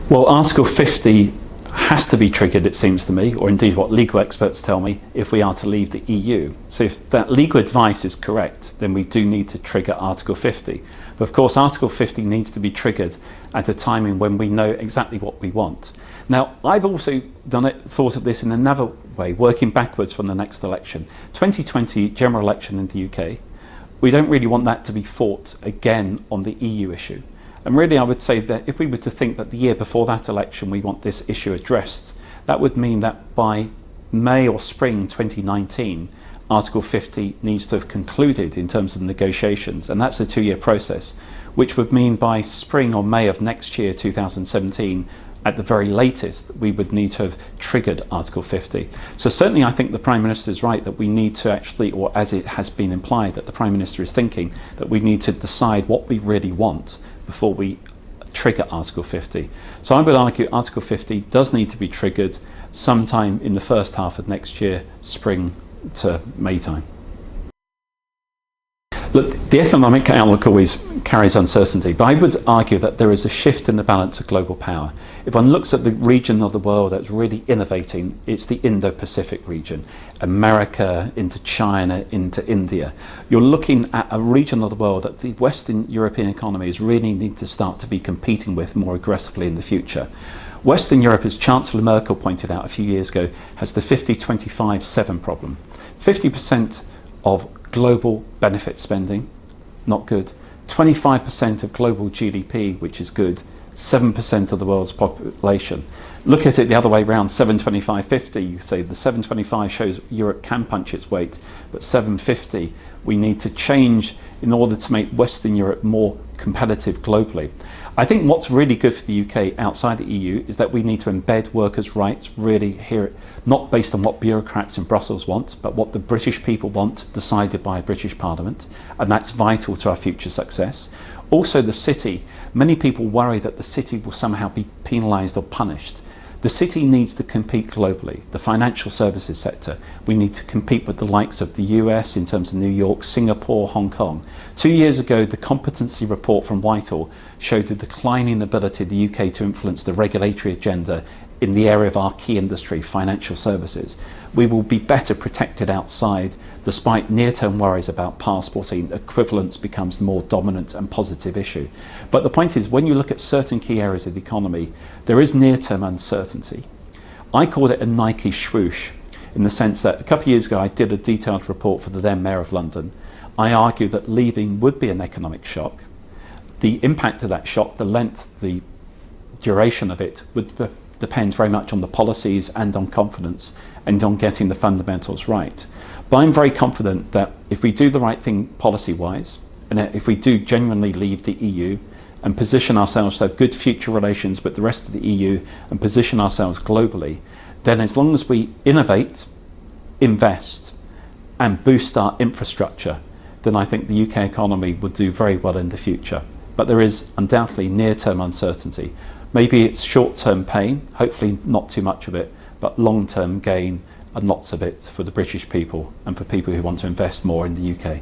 Well, Article 50 has to be triggered, it seems to me, or indeed what legal experts tell me, if we are to leave the EU. So if that legal advice is correct, then we do need to trigger Article 50. But of course, Article 50 needs to be triggered at a timing when we know exactly what we want. Now, I've also thought of this in another way, working backwards from the next election. 2020 general election in the UK, we don't really want that to be fought again on the EU issue. And really, I would say that if we were to think that the year before that election we want this issue addressed, that would mean that by May or spring 2019, Article 50 needs to have concluded in terms of negotiations, and that's a 2-year process, which would mean by spring or May of next year, 2017, at the very latest, we would need to have triggered Article 50. So certainly I think the Prime Minister is right that we need to actually, or as it has been implied, that the Prime Minister is thinking that we need to decide what we really want before we trigger Article 50. So I would argue Article 50 does need to be triggered sometime in the first half of next year, spring to May time. Look, the economic outlook always carries uncertainty, but I would argue that there is a shift in the balance of global power. If one looks at the region of the world that's really innovating, it's the Indo-Pacific region, America into China into India. You're looking at a region of the world that the Western European economies really need to start to be competing with more aggressively in the future. Western Europe, as Chancellor Merkel pointed out a few years ago, has the 50-25-7 problem. 50% of global benefit spending, not good. 25% of global GDP, which is good. 7% of the world's population. Look at it the other way around, 725-50. You say the 725 shows Europe can punch its weight, but 750 we need to change in order to make Western Europe more competitive globally. I think what's really good for the UK outside the EU is that we need to embed workers' rights really here, not based on what bureaucrats in Brussels want, but what the British people want, decided by a British Parliament, and that's vital to our future success. Also the city, many people worry that the city will somehow be penalised or punished. The city needs to compete globally. The financial services sector, we need to compete with the likes of the US in terms of New York, Singapore, Hong Kong. 2 years ago, the competency report from Whitehall showed the declining ability of the UK to influence the regulatory agenda in the area of our key industry, financial services. We will be better protected outside, despite near-term worries about passporting. Equivalence becomes the more dominant and positive issue. But the point is, when you look at certain key areas of the economy, there is near-term uncertainty. I called it a Nike swoosh, in the sense that a couple of years ago I did a detailed report for the then Mayor of London. I argued that leaving would be an economic shock. The impact of that shock, the length, the duration of it would depends very much on the policies and on confidence and on getting the fundamentals right. But I'm very confident that if we do the right thing policy-wise, and if we do genuinely leave the EU and position ourselves to have good future relations with the rest of the EU and position ourselves globally, then as long as we innovate, invest and boost our infrastructure, then I think the UK economy will do very well in the future. But there is undoubtedly near-term uncertainty. Maybe it's short-term pain, hopefully not too much of it, but long-term gain and lots of it for the British people and for people who want to invest more in the UK.